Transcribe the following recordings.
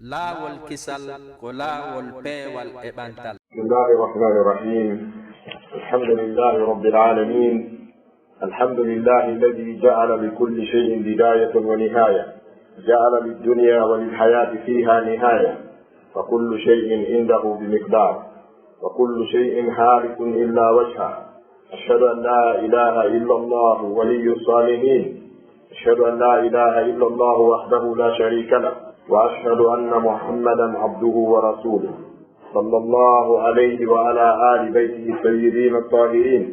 laawol kisal ko laawol peewal e ɓantal. Bismillahi rahmani rahim. Alhamdulillahi rabbil alamin. Alhamdulillahi alladhi ja'ala li kulli shay'in bidayatan wa nihaya. Ja'ala lid-dunya wa lil-hayati fiha nihaya. Fa kullu shay'in indahu bimiqdar. Wa kullu shay'in halikun illa wajha. Ashhadu an la ilaha illa Allah waliyyus salihin. Ashhadu an la ilaha illa Allah wahdahu la sharika lahu. وأشهد أن محمدا عبده ورسوله صلى الله عليه وعلى آل بيته الطيبين الطاهرين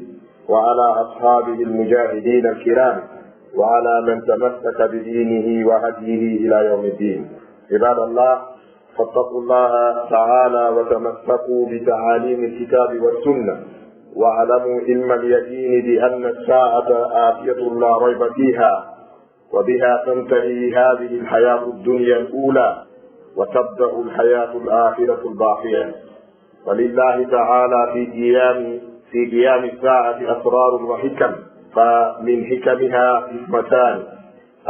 وعلى أصحابه المجاهدين الكرام وعلى من تمسك بدينه وهديه إلى يوم الدين. عباد الله، فاتقوا الله تعالى وتمسكوا بتعاليم الكتاب والسنة، واعلموا علم اليقين بأن الساعة آتية لا ريب فيها، وبها تنتهي هذه الحياة الدنيا الأولى وتبدأ الحياة الآخرة الباقية. ولله تعالى في قيام الساعة أسرار وحكم، فمن حكمها حكمتان: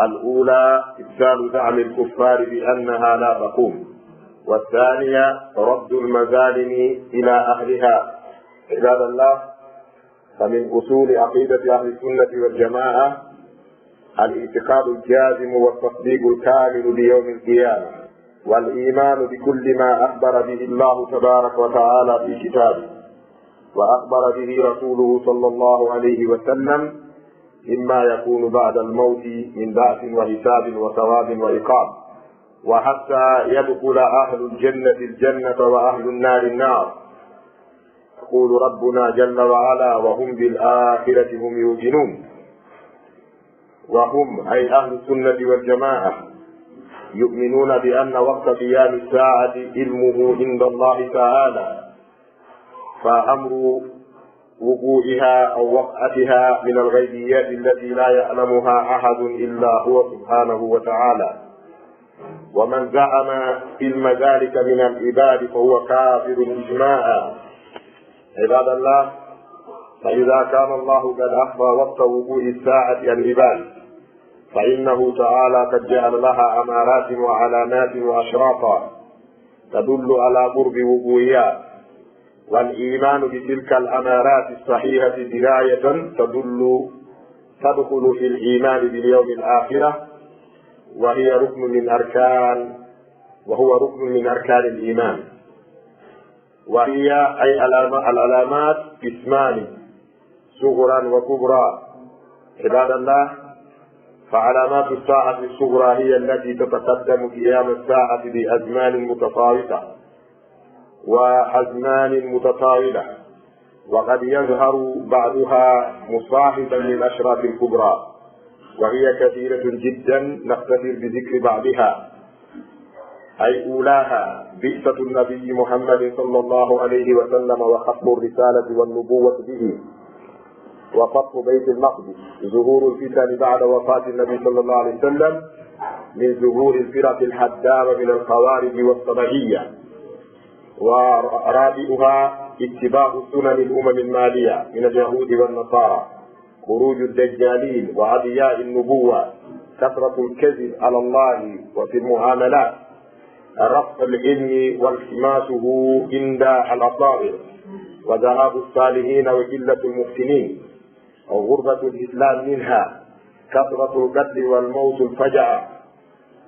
الأولى إبطال زعم الكفار بأنها لا تقوم، والثانية رد المظالم إلى أهلها. عباد الله، فمن أصول عقيدة أهل السنة والجماعة الاعتقاد الجازم والتصديق الكامل بيوم القيامة، والإيمان بكل ما أخبر به الله تبارك وتعالى في كتابه وأخبر به رسوله صلى الله عليه وسلم مما يكون بعد الموت من بعث وحساب وثواب وعقاب، وحتى يدخل أهل الجنة الجنة وأهل النار النار. يقول ربنا جل وعلا: وهم بالآخرة هم يوقنون. وهم أي أهل السنة والجماعة يؤمنون بأن وقت قيام الساعة علمه عند الله تعالى، فأمر وقوعها أو وقعتها من الغيبيات التي لا يعلمها أحد إلا هو سبحانه وتعالى. ومن زعم علم ذلك من العباد فهو كافر إجماعا. عباد الله، فإذا كان الله قد أخفى وقت وقوع الساعة عن العباد، فإنه تعالى قد جعل لها أمارات وعلامات وأشراطا تدل على قرب وقوعها، والإيمان بتلك الأمارات الصحيحة دراية تدخل في الإيمان باليوم الآخرة، وهو ركن من أركان الإيمان. وهي أي العلامات قسمان: صغرى وكبرى. عباد الله، فعلامات الساعة الصغرى هي التي تتقدم قيام الساعة بأزمان متفاوتة وأزمان متطاولة، وقد يظهر بعضها مصاحبا للأشراط الكبرى، وهي كثيرة جدا نقتدر بذكر بعضها. أي أولاها بعثة النبي محمد صلى الله عليه وسلم وختم الرسالة والنبوة به، وفتح بيت المقدس، ظهور الفتن بعد وفاة النبي صلى الله عليه وسلم من ظهور الفرق الحدامة من الخوارج والصبغية، ورابعها اتباع سنن الأمم المالية من اليهود والنصارى، خروج الدجالين وأدعياء النبوة، كثرة الكذب على الله وفي المعاملات، رفض العلم والتماسه عند الأصابع، وذهاب الصالحين وقلة المحسنين، أو غربة الإسلام منها، كثرة القتل والموت الفجأة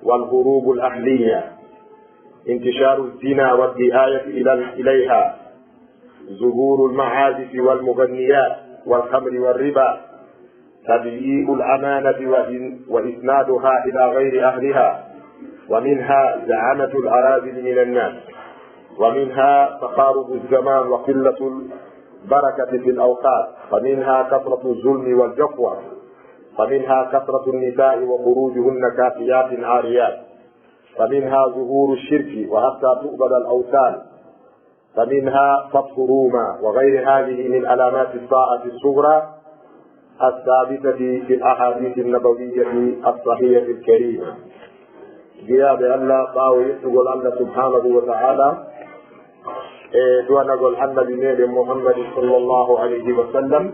والهروب الأهلية، انتشار الزنا والدعاية إليها، ظهور المعازف والمغنيات والخمر والربا، تضييع الأمانة وإسنادها إلى غير أهلها، ومنها زعامة الأراذل من الناس، ومنها تقارب الزمان وقلة البركة في الأوقات، فمنها كثرة الظلم والجفوة، فمنها كثرة النساء وخروجهن كافيات عاريات، فمنها ظهور الشرك وحتى تؤبد الأوثان، فمنها فتح روما، وغير هذه من علامات الساعة الصغرى الثابتة في الأحاديث النبوية الصحيحة الكريمة. جاء بأن باوي يقول الله سبحانه وتعالى نقول النبي محمد صلى الله عليه وسلم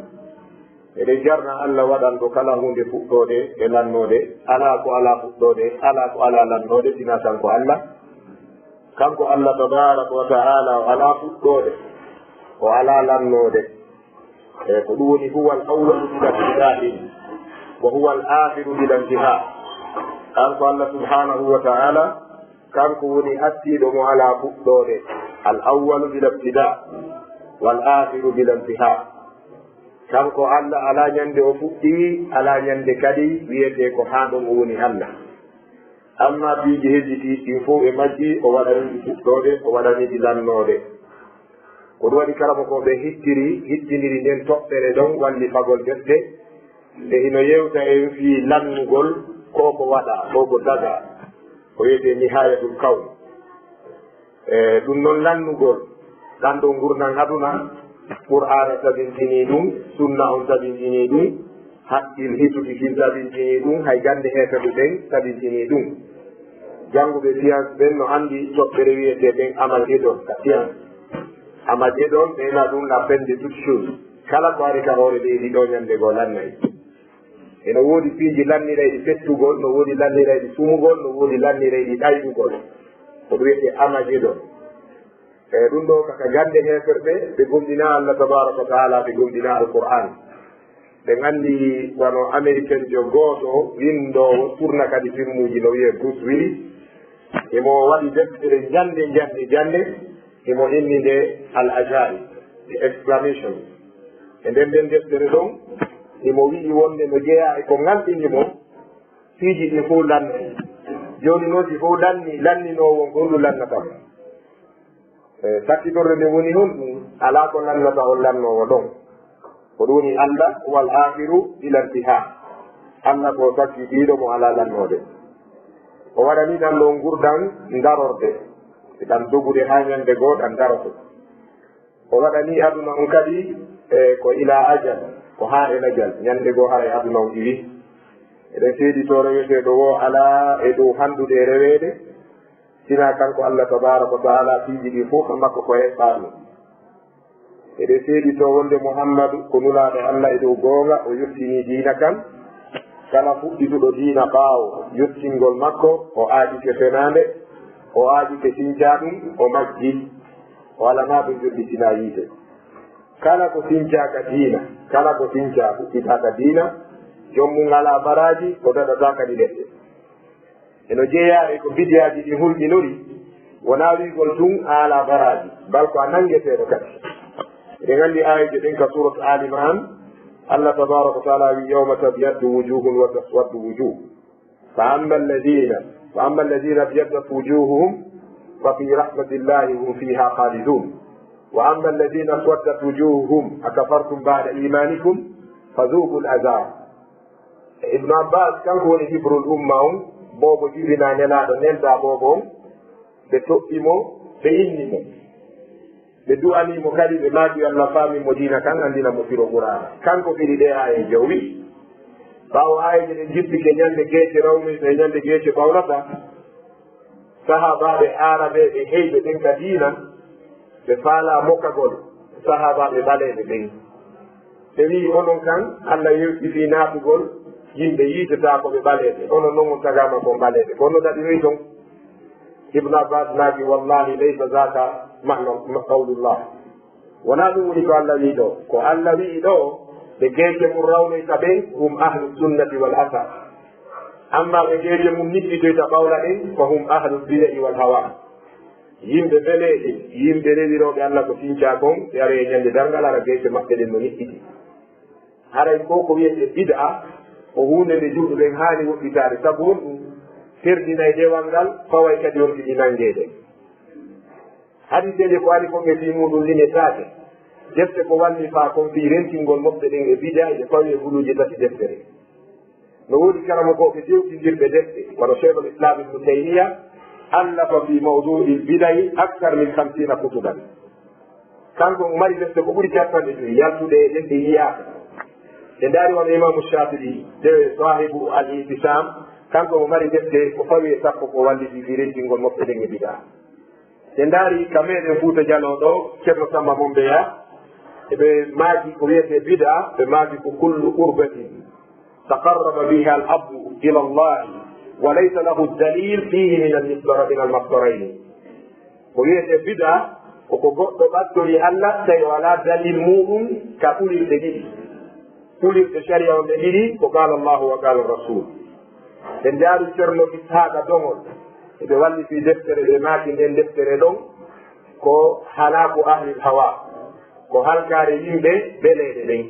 رجعنا الله ودان بكلامه دفوده إلى النود ألا كو ألا فوده ألا كو ألا لنود تناسان كو الله kanko Allah tabaraka wa ta'ala o ala fuɗɗode o ala lannode e ko ɗum woni huwa al awwalu bila ibtida'in wa huwa al akhiru bila intiha. kanko Allah subhanahu wa ta'ala kanko woni hattiɗo mo ala fuɗɗode, al awwalu bila ibtida' wal akhiru bila intiha. kanko Allah ala ñande o fuɗɗi, ala ñande kadi wiyete ko ha ɗon o woni Allah. amma piiji hejjiti ɗin fof e majji o waɗaniɗi fuɗɗode, o waɗaniɗi lannode. ko ɗum waɗi kala ko ɓe hittidiri nden toɓɓere ɗon walli fagol defte nde hino yewta e fi lannugol ko ko waɗa ko ko daga ko wiyete nihayatul kawn. ɗum noon lannugol ɗan ɗo gurnan aduna qur'ana tabintini ɗum, sunna on tabintini ɗum, haqqil hituki kin tabintini ɗum, hay gande heefeɓe ɓen tabintini ɗum. jannguɓe science ɓen no anndi toɓɓere wiyete ɓen Armageddon ka science. Armageddon ɓeyna ɗum la fin de toute chose, kala ko ari ka hoore leydi ɗo ñande goo lannayi. eno woodi piiji lannirayɗi fettugol, no woodi lannirayɗi sumugol, no woodi lannirayɗi ɗayɗugol, ko ɗum wiyete Armageddon. eyi ɗum ɗo kaka gande heeferɓe ɓe gomɗina Allah tabaraka wa taala, ɓe gomɗina alqur'an. ɓe nganndi wano américain jo gooto windowo ɓurna kadi filmuji no wiye Bruce Willis, emo waɗi deftere jande emo inni nde al ajaib, the exclamation. e nden deftere ɗon emo wi'i wonde no jeeya e ko nganɗini mo piiji ɗi fof lanni. joni noon si fof lanninowo ko ɗum lannatamo. sakkitorde nde woni hon ɗum ala ko lannata on lannowo ɗon. ko ɗum woni Allah wal akhiru ila intiha. Allah ko sakkitiɗo mo ala lannode. o waɗani ɗan ɗo gurdan darorde, ɗan dogude ha ñande goo ɗan daroto. o waɗani aduna on kadi ko ila ajal, ko ha e najal, ñande goo hara e aduna on ɗiwi. eɗen seedito reweteɗo wo ala e dow handude e rewede, sina kanko Allah tabaraka wa taala piiji ɗi fof makko ko heɓɓa ɗum. eɗen seedito wonde Muhammadu ko nulaɗo Allah e dow goonga, o yettini diina kan. kala fuɗɗituɗo diina ɓaawo yettingol makko o aaƴike fenande, o aaƴike sinca ɗum, o majji, o alana ɗum joɗɗitina yiite. kala ko sincaka diina, kala ko sinca fuɗɗitaka diina, jommum ala baraji ko daɗata kadi leɗɗe. eno jeeya e ko bidiyaji ɗi hulƴinori, wona wigol tun ala baraji, bal ko a nangeteɗo kadi. eɗen anndi ayije ɗin ka surat Ali Imran, Allah tabaraka wa taala wi yawma tabyaddu wujuhun wa taswaddu wujuh fa amma alladhina byaddat wujuhuhum fa fi rahmatillahi hum fiha khalidun wa amma alladhina swaddat wujuhuhum akafartum ba'da imanikum fadhuqu al-'adhab. Ibn Abbas kanko woni hibrul umma on, bobo jibina nelaɗo nelda bobo on, ɓe toɓɓimo ɓe innimo, ɓe du'animo kadi, ɓe maagi Allah faamimo diina kan, andina mo firo qur'ana. kanko fiɗi ɗe aye jowi ɓawo ayeje ɗe jippike ñande geece rawmi e ñande geece ɓawnata, sahabaɓe araɓe ɓe heyɓe ɓen ka diina, ɓe faala mokkagol sahabaɓe ɓaleɓe ɓen. ɓe wi onon kan Allah yewɗifi naatugol yimɓe yiitata ko ɓe ɓaleɓe, onon noon on tagama ko ɓaleɓe, kono ɗaɗinoy ton. Ibn Abbas naagi wallahi laysa zaka ma'na qawlullah, wona ɗum woni ko Allah wi ɗo. ko Allah wi ɗo ɓe geece mum rawnoyta ɓen hum ahlu sunnati wal asar, amma ɓe geece mum niɗɗitoyta ɓawla ɗen ko hum ahlu bidai wal hawa. yimɓe beleɗe, yimɓe rewiroɓe Allah ko sinca kon, ɓe ara e ñande dargal ara geece maɓɓe ɗen no niɗɗiti. haray ko wiyete bid'a ko hunde nde julɗuɓen haani woɗɗitade, sabu on ɗum ferdinay dewal ngal, faway kadi on ɗiɗi nangede. hadiseje ko ari kon e fi muɗum liñetake, defte ko walli fa kon fi rentingol moɓɓe ɗen e bida e fawi e guluji tati deftere. no woodi karama koɓe dewtidirɓe defte, wano cheikhul islam ibnu taymiya allafa fi mawdui lbidayi actar min 50 kutuban. kanko mari defte ko ɓuri 40 yaltude e ɗen ɗe yiyaka. ɓe ndaari wano imamu Shafi'i de sahibu al itisam, kanko mo mari defte ko fawi e sappo ko walli fi rentingol moɓɓe ɗen e bida. ɓe ndaari ka meɗen Fuuta Jallo ɗo, ceerno Samba Mombeya, eɓe maagi ko wiyete bida, ɓe maagi ko kullu qurbatin taqarraba biha al abdu ila allahi wa laysa lahu dalil fihi min almasdarayni. ko wiyete bida koko goɗɗo ɓattori allah tawi o ala dalil muɗum ka ɓurirɗe ɗiɗi ɓurirɗe sharia on ɗe ɗiɗi ko qala allahu wa qala rasul. ɓe jaaru ceerno ishaqa dongol eɓe walliti deftere ɓe maaki nden deftere ɗon ko halaku ahlil hawa ko halkare yimɓe beleɗe ɗen.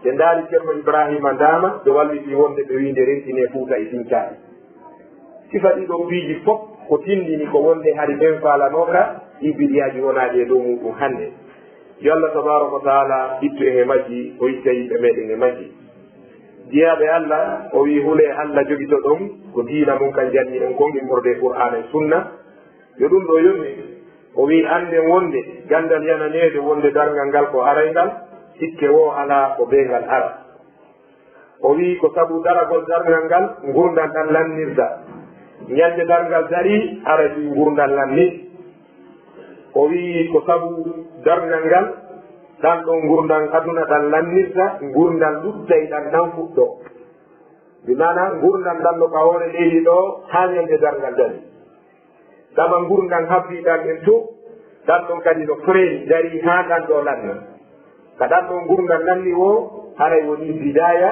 ɓe ndaari ceerno ibrahima ndama ɓe walliti wonde ɓe winde rentine fuuta e sincaari. sifa ɗiɗo piiji fof ko tindini ko wonde hari ɓen faalanoka ɗi bidiyaji wonaɗi e dow muɗum hannde. yo allah tabaraka wa taala ittu en e majji o itta yimɓe meɗen e majji. jiyaɓe allah o wi hule allah jogito ɗon ko diina mum kan janni en kon immorde qur'ana e sunna. yo ɗum ɗo yonni o wi anden wonde gandal yananede wonde dargal ngal ko araygal sikke wo ala ko ɓeengal ara. o wi ko sabu daragol dargal ngal gurdal ɗan lannirda ñande dargal dari ara ɗi gurdal lanni. o wi ko sabu dargal ngal ɗan ɗon gurdal aduna ɗan lannirta gurdal ɗuttay ɗan ɗan fuɗɗo mi mana gurdal ɗan ɗo ɓawore leydi ɗo ha ñande dargal dari ɗama gurdal habbiɗan en to ɗan ɗon kadi no freeni dari ha ɗan ɗo lanna ka ɗan ɗon gurdal lanni o haray woni bidaya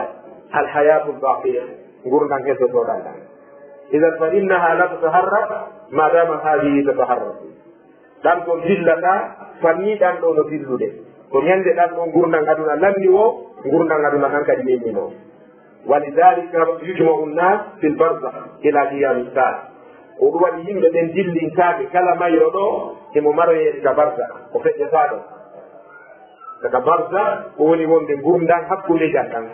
alhayatu lbaqiya gurdal hesotoɗan ɗan idan fa innaha la tataharrak madama hadihi tataharrak ɗan ɗon dillata fanni ɗan ɗo no dillude ko ñande ɗan ɗon gurdal aduna lanni o gurdal aduna ɗan kadi memmino. walidalika yujmau nnas fi lbarzah ila qiyami saa o ɗum waɗi yimɓe ɓen dillintaɓe kala mayro ɗo emo maroyeɗe ka barza ko feƴƴata ɗo daga barza ko woni wonde gurdal hakkunde janɗan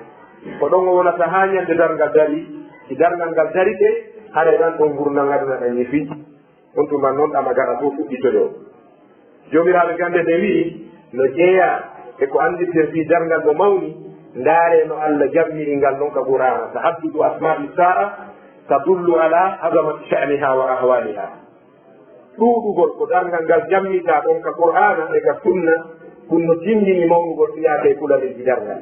ko ɗon o wonata ha ñande dargal dari si dargal ngal dari ɗe haɗa ɗan ɗon gurdal aduna ɗan yefi on tuma noon ɗama gaɗa fof fuɗɗitoɗe o. jomiraɓe gande ɓe wi no ƴeeya e ko andirte fi dargal mo mawni ndaare no allah jammiri ngal noon ka qur'ana tahaddudu asma'i sa'a tadullu ala azamati sha'niha wa ahwaliha. ɗuɗugol ko dargal ngal jammita ɗon ka qur'ana e ka sunna ɗum no timmini mawnugol fiyaka e kulalelji dargal.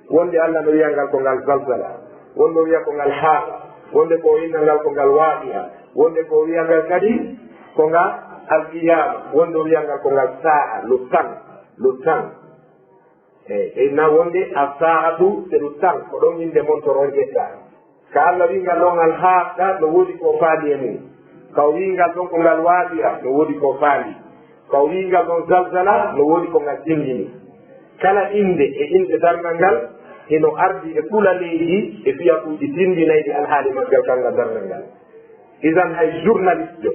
wonde allah no wiya ngal ko ngal zalzala, wonde o wiya ko ngal haaɓa, wonde ko winna ngal ko ngal waaqi'a, wonde ko wiya ngal kadi ko ngal alqiyama, wonde o wiya ngal ko ngal sa'a lu tan e na wonde a sa'atu se lu tan ko ɗon inde montoron ƴetta ka allah wi ngal ɗon ngal haɓɗa no woodi ko faali e mum ka o wi ngal ɗon ko ngal waaqi'a no woodi ko faali ka o wi ngal ɗon zalzala no woodi ko ngal tindini. kala inde e inde dargal ngal eno ardi e ɓula leydi e fiyakuji tindinayɗi alhaali maggal kalngal dargal ngal. isan hay journaliste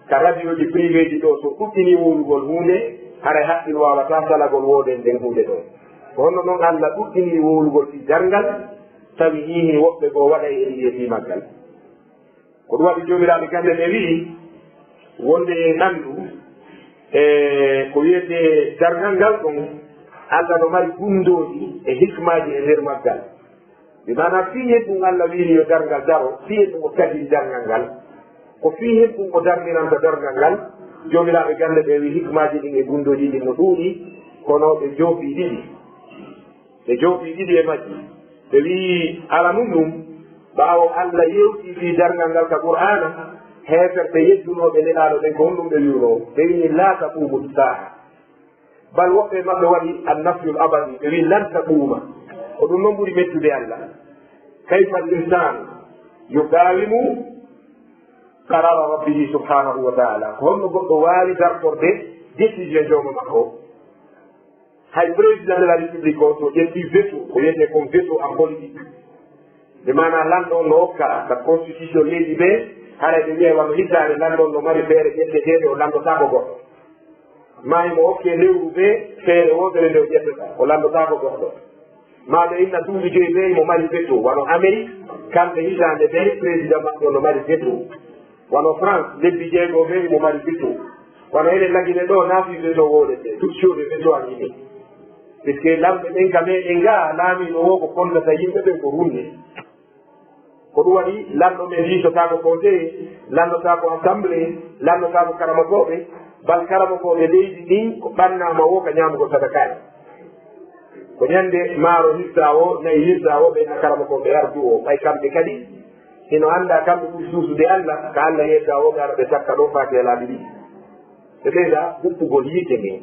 ka radio ji privé ji ɗo so ɗuɗɗini wowlugol hunde haray haqqil wawata salagol woden nden hunde ɗo ko honno noon allah ɗuɗɗini wowlugol fi dargal tawi hihi woɓɓe goo waɗa e yefi maggal. ko ɗum waɗi jomiraɓe gande ɓe wii wonde nandu ko wiyete dargal ngal ɗon allah no mari gundoji e hikmaji e nder maggal. mi mana fi hen ɗum allah wini yo dargal daro fi hen ɗum o kadi dargal ngal ko fi hen ɗum o darniranta dargal ngal. jomiraɓe gande ɓe wi hikmaji ɗin e gundoji ɗin no ɗuuɗi kono ɓe joofi ɗiɗi e majji. ɓe wi ala mum ɗum ɓaawo allah yewti fi dargal ngal ka qur'ana heeferte yeddunoɓe neɗaɗo ɗen ko honɗum ɓe wiwno ɓe wini la taqumu saha bal woɓɓe maɓɓe waɗi annafyul abadi ɓe wi lan taquma ko ɗum noon ɓuri mettude allah. kayfa l insan yuqawimu qarara rabbihi subhanahu wa taala ko honno goɗɗo wawi dartorde décision jomma makko. hay président de la république o so ƴetti veto ko wiyete comme veto en politique de mana lanɗon no hokka sa constitution leydi ɓe haray ɓe wiya wano hiddade lanɗon no mari feere ƴetteteɗe o lanndotako goɗɗo ma imo hokke lewru ɓe feere wodere nde o ƴettata o lanndotako goɗɗo ma ɓe inna duuɓi joyi ɓe imo mari veto wano amérique kamɓe hitande ɓe président maɓɓe no mari veto wano france lebbi jeego ɓe imo mari veto wano enen lagine ɗo naafi veto woɗete toute chose veto an yimi puisque lamɓe ɓen ka meɗen ga laamiɗo o ko fondata yimɓe ɓen ko runde ko ɗum waɗi lanɗo men liitotako conseil lanndotako assemblé lanndotako karamakoɓe bal karamakoɓe leydi ɗin ko ɓannama wo ka ñamugo sadakani ko ñande maaro hirsa o nayi hirsa o ɓena karamakoɓe ardu o ɓay kamɓe kadi ino anda kamɓe ɓuri suusude allah ka allah yedda o ɓe ara ɓe takka ɗo faati e laaɓi ɗi ɓe ɓeyda huɓɓugol yitte men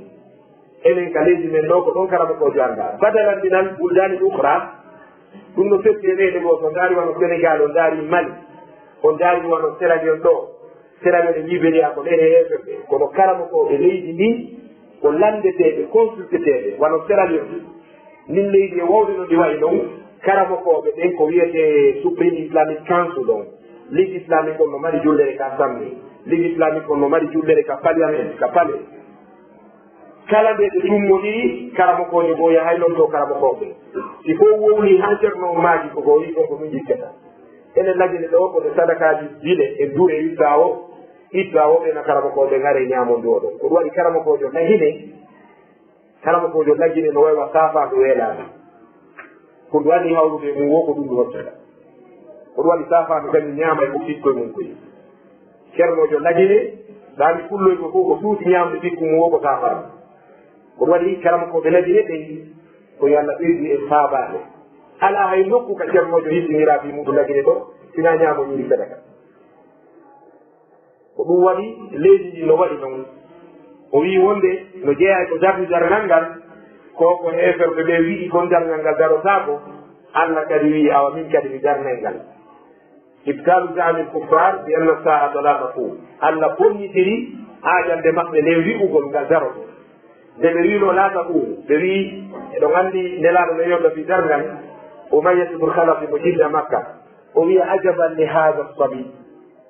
enen ka leydi men ɗo ko ɗon karama ko janga badalandinan buldani ukra ɗum no fetti e ɓeyde goo so ndaari wano sénégal o ndaari mali o ndaari wano séragion ɗo séragion e libéria ko ɗen e heferɓe kono karama koɓe leydi ndi ko landeteɓe consulteteɓe wano séragion nin leydi e wowde no ndi wayi noon karama koɓe ɗen ko wiyete supreme islamique council ɗon ligue islamique on no mari jullere ka sammi ligue islamique on no mari jullere ka parliament ka pale kala nde ɓe tummoɗiri karama koje goo yahay noon to karama koɓe si fo wowli ha ceerno maaji ko goo wi ɗon ko min jikkata enen lagine ɗo kono sadakaji jile e dure itta o ɓena karama koɓe ngare ñamondu o ɗon ko ɗum waɗi karama kojo lahine karama kojo laggine no waywa safado weelade ko ɗum waɗi hawrude mum wo ko ɗum hottata ko ɗum waɗi safado kañum ñaama e ko ɓikkoye mum koye ceernojo lagine ɗami kulloyko fof ko suuti ñamde ɓikku mum wo ko safado ko ɗum waɗi karama koɓe lagine ɗen ko yo Allah ɓeydi e faabade ala hay nokku ka ceernojo hissinira fi muɗum lagine ɗo sina ñaamo ñiri sadaka ko ɗum waɗi leydi ndi no waɗi noon o wi wonde no jeeya ko darni darngal ngal koko heferɓe ɓe wiɗi kon darngal ngal darotako Allah kadi wi awa min kadi mi darnay ngal ibtalu jamil kuffar bi anna saata la taqum Allah ponñitiri aƴande maɓɓe nde wi'ugol ngal daroto nde ɓe wino la taqum ɓe wi eɗo gandi nelaɗo no yodda fi darngal umayyatibul halafi mo jilla makka o wiya ajaban li hada sabi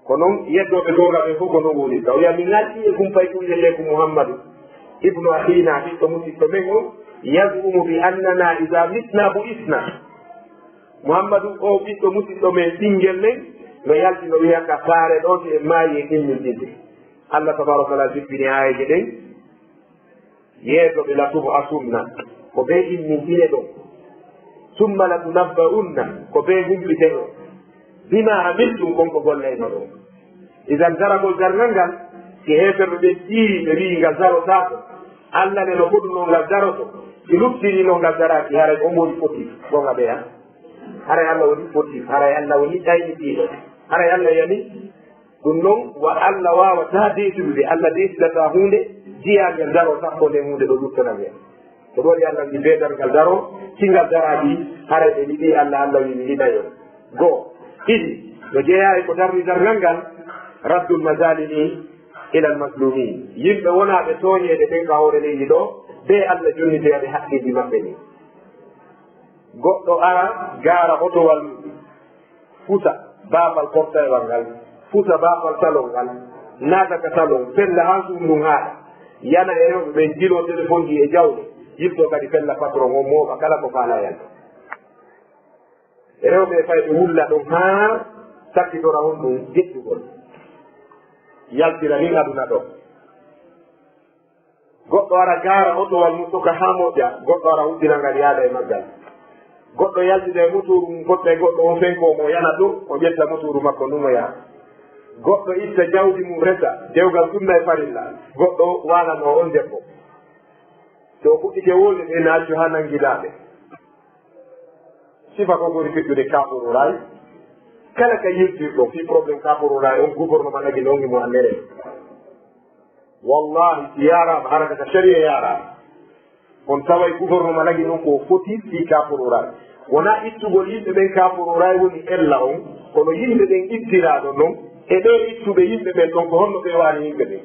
ko noon yeddoɓe gonga ɓe fof ko non woni ka o wiya mi ngalɗi e kumpay kullelle ko mouhammadou ibnu ahina ɓiɗɗo musidɗo men o yazumu bi annana ida mitna bo isna mouhammadou o ɓiɗɗo musidɗo men ɓinguel men no yalti no wiya ka saare ɗo to e maayi e ɗimminɗinde allah tabaraka wa taala jippini ayeje ɗen yeedoɓe latubo asumna ko ɓe ɗimminɗine ɗon summa latunabba'unna ko ɓe humɓite ɗo bima amiltum konko golleyno ɗo idan daragol darngal ngal si heferɓe ɓe ɗiiri ɓe wi ngal darotako allah ne no hoɗuno ngal daroto si luftinino ngal daraki haray on woni fotif gonga ɓeya haray allah woni fotif haray allah woni ɗaynitiɗo haray allah yani ɗum noon wa allah wawata deetude allah deesidata hunde jiyagel daro sappo nde hunde ɗo luttana men ko ɗo waɗi allah ndi beedal ngal daro singal daraɗi haray ɓe ɗiɗi allah wi mi yiɗayo goo ɗiɗi no jeeya e ko darni darngal ngal raddul masalimi ila almaslumin yimɓe wonaɓe tooñede ɓen ka hoore leydi ɗo be allah jonniteɓe haqqiji maɓɓe ni goɗɗo ara gaara otowal fusa baafal portaywal ngal fusa baafal salon ngal naataka salon fella ha sumndum haaɗa yana e rewɓe ɓen jilo téléphone ji e jawɗe yimɗo kadi fella patron o mooɓa kala ko faala yalla rewɓe fayɓe wulla ɗum haa sakkitora on ɗum jeɗɗugol yaltira nin aduna ɗo goɗɗo ara gaara otowal mum soka haa moƴƴa goɗɗo ara huddina ngal yaada e maggal goɗɗo yaltida e moturu mum goɗɗo e goɗɗo on fenkomo yana ɗum o ƴetta moturu makko numoya goɗɗo itta jawdi mum resa dewgal sunna e farilla goɗɗo wanano on debbo so fuɗɗike wolde ɓe naaccu ha nangilaɓe sifa ko goni feƴƴude kaɓororay kala ka yirtirɗo fi probléme kaɓororay on gouvernement nagi nongimo andere wallahi si yarama haraka ka sharia yarama on taway gouvernement nagi noon ko foti fi kaɓororay wona ittugol yimɓe ɓen kaɓororay woni ella on kono yimɓe ɓen ittiraɗo noon e ɗo ittuɓe yimɓe ɓen ɗon ko honno ɓe wani yimɓe ɓen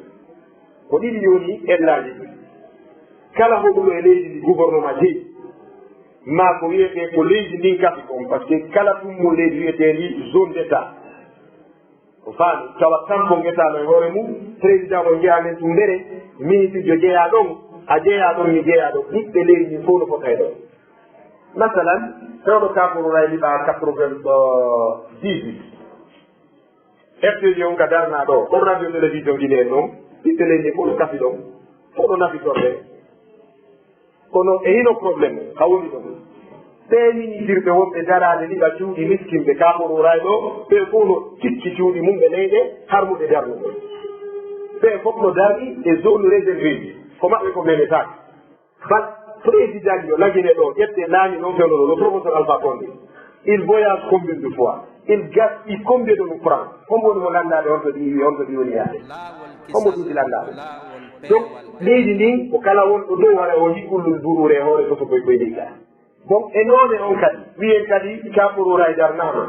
ko ɗiɗi yoni ellaji ɗi kala hoɗuɗo e leydi ndi gouvernement jeyi ma ko wiyete ko leydi ndin kafi on par ce que kala ɗummol leydi wiyetendi zone d' état ko faami tawa kanko guetano e hoore mum président o jeeyamen tum ndere ministre jo jeeya ɗon a jeeya ɗon mi jeeya ɗon ɓiɓɓe leydi ndi fof no fotay ɗon masalan tawɗo kaporora liɓa 98 FTG on ka darna ɗo ɗon radio télévision guine en ɗon ɓiɓɓe leydi fof no kafi ɗon fof ɗo nafitorde kono e hino probléme ha woni ɗon ɓe ministirɓe wonɓe darade liɓa cuuɗi miskinɓe kaporora ɗo ɓe fof no cicci cuuɗi mum ɓe leyɗe harmuɗe darnuɗon ɓe fof no darni e zone réservé ji ko maɓɓe ko menetake bat président yo lagine ɗo ƴette laami noon fewnoɗo le professeur Alpha Condé il voyage combien de fois il gaspille combien de francs comme woni mo gandaɗe on to ɗi woni yaade homo ɗuɗi landaɓe donc leydi ndin ko kala wonɗo dow waɗa o hikkullul burure hoore toto koye koye leyga donc e noone on kadi wiyen kadi caɓorora e darnama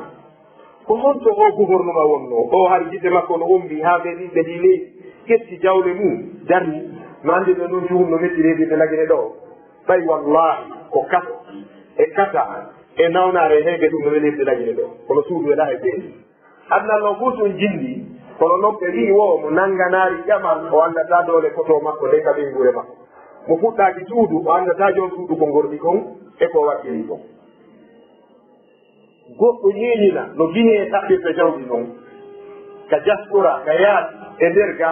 ko honto o gouvernement wonno o har jiɗe makko no ombi ha ɓeɗiɓe ɗi leydi ƴetti jawle mum darni no andi ɓe noon cuhum no metti reedide lagine ɗo ɓay wallahi ko kaso e kasa e nawnare heɓe ɗum no welirde lagine ɗo kono suudu weɗa e ɓeeɗi adnalno fuu ton jindi kono noon ɓe wi wo mo nanganari ƴamal o andata doole koto makko nde kaɓe ngure makko mo fuɗɗaki suudu o andata jon suudu ko gorɗi kon e ko wakkili kon goɗɗo ñeeñina no guine e ɗaɓɓirte jawɗi noon ka diaspora ka yaati e nder ga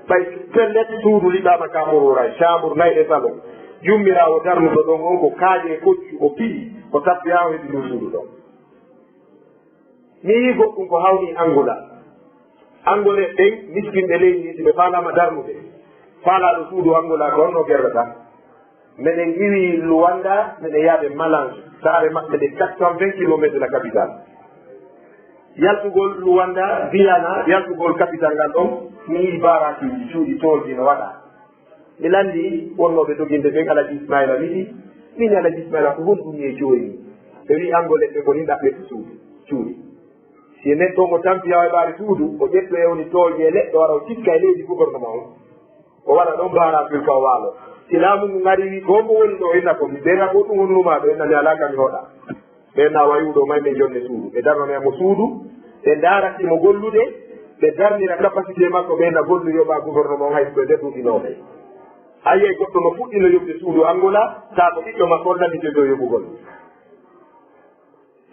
ɓay pellet suudu liɓama kamorora chambre nayi e salon jummirawo darnuɗo ɗon on ko kaaƴe koccu o piɗi ko tappi ha heɗi ɗum suudu ɗon mi yi goɗɗum ko hawni angula angole ɗen miskinɓe leydi ɗi ɓe falama darnude faalaɗo suudu angula ko onno gerrata meɗen iwi luwanda meɗen yaaɓe malange saare maɓɓe ɗe 420 kilométre la capital yaltugol luwanda biyana yaltugol capital ngal ɗon mi yi barakiji cuuɗi toolji no waɗa mi landi wonnoɓe doginde ɓen alaji ismaila wiɗi min alaji ismaila ko honɗum e jooni ɓe wi angole ɓe koni ɗaɓɓete suudu cuuɗi si neɗɗo mo tampiya e ɓaare suudu o ƴetto ewni toolje leɗɗo wara o cikka e leydi gouvernement o o waɗa ɗon barapil fa waalo si laamu ngu ngari wi ko mo woni ɗo inna komi ɓena ko ɗum wonnuma ɗo innami ala kami hoɗa ɓenna wayuɗo may min jonde suudu ɓe darnanemo suudu ɓe daratimo gollude ɓe darnira capacité makko ɓenna gollu yoɓa gouvernement hay ɓe deɗɗuɗinoɓe ayiyey goɗɗo no fuɗɗino yoɓde suudu angola sa ko ɓiɗɗo makko lamite dow yoɓugol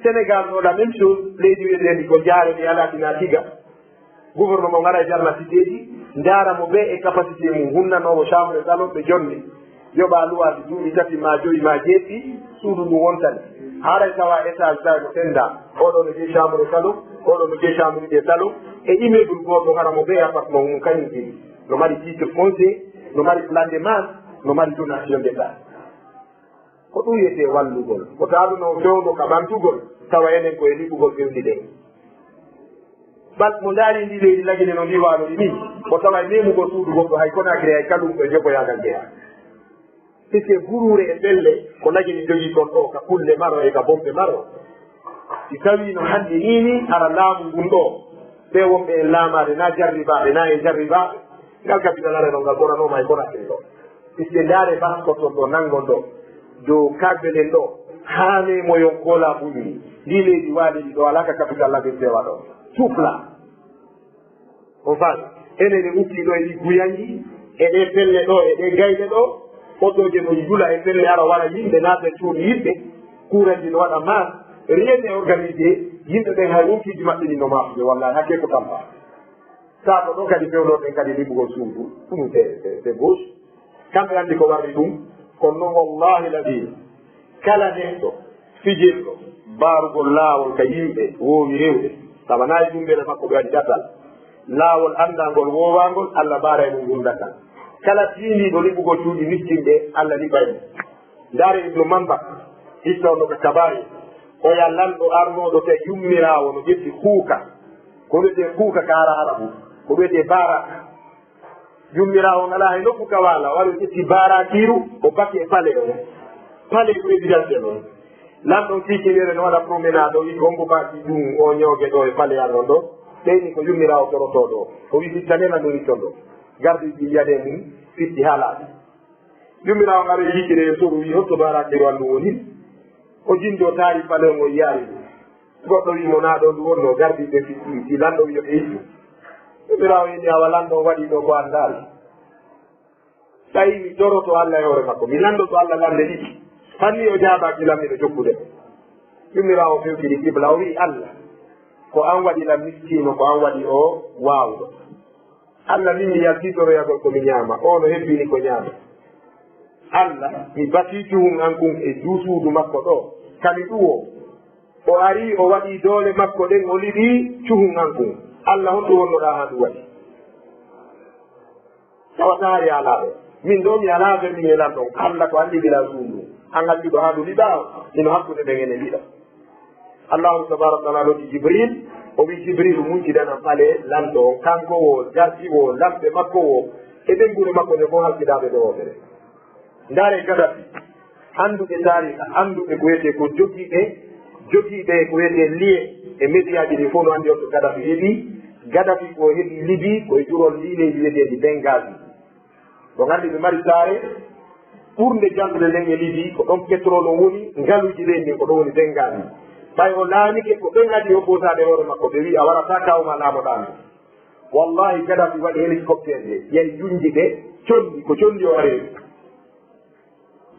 sénégal ɗo la même chose leydi wiyetendi ko jaareni alatina tiga gouvernement gara jarna cité ndaara mo ɓe e capacité mum hunnanomo chambre salon ɓe jonni yoɓa luwade duuɓi tati ma joyi ma jeeɗɗi suudu ndu wontani haaray tawa étage tawi ko tenda oɗo no jeeyi chambre salon oɗo no jeeyi chambre ɗe salon e immeuble goto hara mo ɓe appartement mum kañum ɗiɗi no mari titre foncier no mari plan de masse no mari donation d'état ko ɗum wiyete wallugol ko taaɗuno fewdo ka ɓantugol tawa enen koye liɓugol fewndi ɗen bal mo ndaari ndi leydi lagine no ndiwanoɗi ni o tawa memugo suudu goɗɗo hay Conakry hay kalum koye jogoyagal jeeya puisque gurure e ɓelle ko lagini jogii toon ɗo ka kulle maro e ka bompe maro si tawi no hande nini ara laamu ngun ɗo ɓe wonɓe en laamade na jarribaɓe na e jarribaɓe ngal capital are no ngal ɓoranoma e Conakry ɗo puisque ndaare basko toon ɗo nangon ɗo dow kagbelen ɗo haane moyon kola ɓuñi ndi leydi waaliɗi ɗo alaka capital laɓe tewa ɗo tout plat on faami enene utti ɗo e ɗi guyanji e ɗe pelle ɗo e ɗe gayɗe ɗo oɗɗoje no jula e pelle ara waɗa yimɓe naata cuuɗi yimɓe kuranji no waɗa mas rien e organisé yimɓe ɓen hay wonkiji maɓɓe ni no maɓɓe wallahi hakke ko tampa saako ɗo kadi fewnoɓen kadi liɓugol suudu ɗum c'est gauche kamɓe anndi ko warri ɗum kono noon wallahi ladim kala neɗɗo fijirɗo baarugol laawol ka yimɓe woowi rewde sabu nayi ɗumɓene makko ɓe waɗi ɗatal laawol anndangol woowangol allah baara e mum gurdatan kala tiiniɗo liɓugol cuuɗi miskinɗe allah liɓaymo ndaare ibnu mamba hissawno ko kabari oya lanɗo arnoɗo te yummirawo no ƴetti kuuka ko wiyete kuuka ka ara arabu ko wiyete baraka yummirawo ngala hay nokku ka waala waɗo ƴetti barakiru o baki e pale o pale présidentiel o lanɗon kikinere no waɗa promenade o wi hombo baki ɗum o ñoogue ɗo e pale arnon ɗo ɓeyni ko yummirawo torotoɗo o wi fittanema no witton ɗo gardiɗi yiyade mum fitti ha laaɓi yummirawo ngaro jikire e soru wi holto barakiru andu woni o jindo taari pale o yaari goɗɗo wimo naɗo ndu wonno gardiɓe fitti si lanɗo wiyo e ittu yummirawo yini awa lanɗo waɗi ɗo ko andari tawi mi toroto allah e hoore makko mi lanɗoto allah lande ɗiɗi fanni o jaabaki lammiɗo jokkude yummirawo fewtiri qibla o wi allah ko an waɗi lam miskino ko an waɗi o wawɗo allah min mi yaltitoroyagol komi ñaama o no hebbini ko ñaama allah mi basicuhum an kum e duusuudu makko ɗo kami ɗuwo o ari o waɗi doole makko ɗen o liɗi cuhum an kum allah honɗo wonnoɗa ha ɗum waɗi tawataari alaaɗo min ɗo mi alaa fermi elan ɗon allah ko anndi bila suundu an anndi ɗo haɗu liɗa ino hakkude ɓen ene liɗa allahu tabaraka taala ɗoɗi jibril o wi jibrilu munciɗanan ɓale lamɗo o kanko o gardi o lamɓe makko o e ɓen gure makko nde fof halkiɗaɓe ɗo oɓere ndaare Gadafi annduɓe tarika annduɓe ko wiyete ko jogiiɓe ko wiyete liye e médiaji ɗi fof no anndi on to Gadafi heeɓi Gadafi ko heeɓi Libi koye jurol liineji wiyeteji Benghazi ɗo nganndi ɓe mari saare ɓurde jantude nden e Libi ko ɗon pétrole o woni ngaluji ɗen ni ko ɗo woni Benghazi ɓay o laamike ko ɓen adi o ɓosaade hoore makko ɓe wi a warata kawma laamoɗaami wallahi Gadafi waɗi hélicoptére ɗe yahi junji ɗe conndi ko conndi o areewi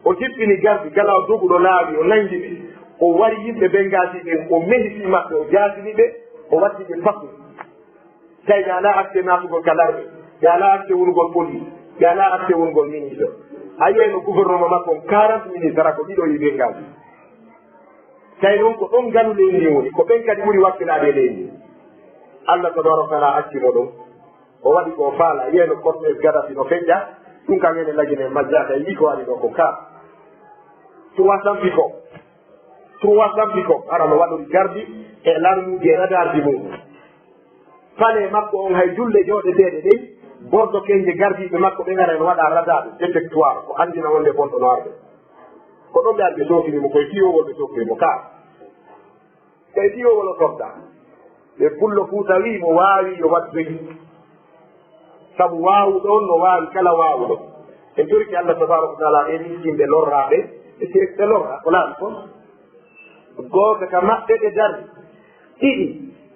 o jippini gardi gala o doguɗo laawi o nangi ɓe o wari yimɓe Benghazi ɓe o mehiti maɓɓe o jaasini ɓe o watti ɓe fakku tawi ɓe ala accé natugol kalarɓe ɓe ala accé wonugol police ɓe ala accé wonugol ministre a yiyayno gouvernement makko 40 ministre ara ko ɗiɗo yi Benghazi tawi noon ko ɗon ngalu leydi woni ko ɓen kadi ɓuri wakkilaade e leydi Allah tabaraka wa taala accimo ɗum o waɗi ko faala yiyayno cortège Gadafi no feƴƴa ɗum kam ene lagine majjata e wi ko waɗi ɗo ko ka 300 pick-up ara no waɗori gardi e larmuji e radarji mum fale makko on hay julle jooɗeteeɗe ɗen bordo kenje gardiɓe makko ɓe ngara en waɗa radar détectoire ko andina wonde bonɗo no arde ko ɗon ɓe arɓe sofinimo koye tiyowol ɓe sofinimo ka koye tiyowol o softa ɓe pullo Fuuta wi mo waawi yo wat joyi sabu waawuɗon no waawi kala waawuɗo en torki Allah tabaraka wa taala e miskimɓe lorraaɓe e sirɓe lorra ko laaɓi fof gooto ka maɓɓe ɓe dardi ɗiɗi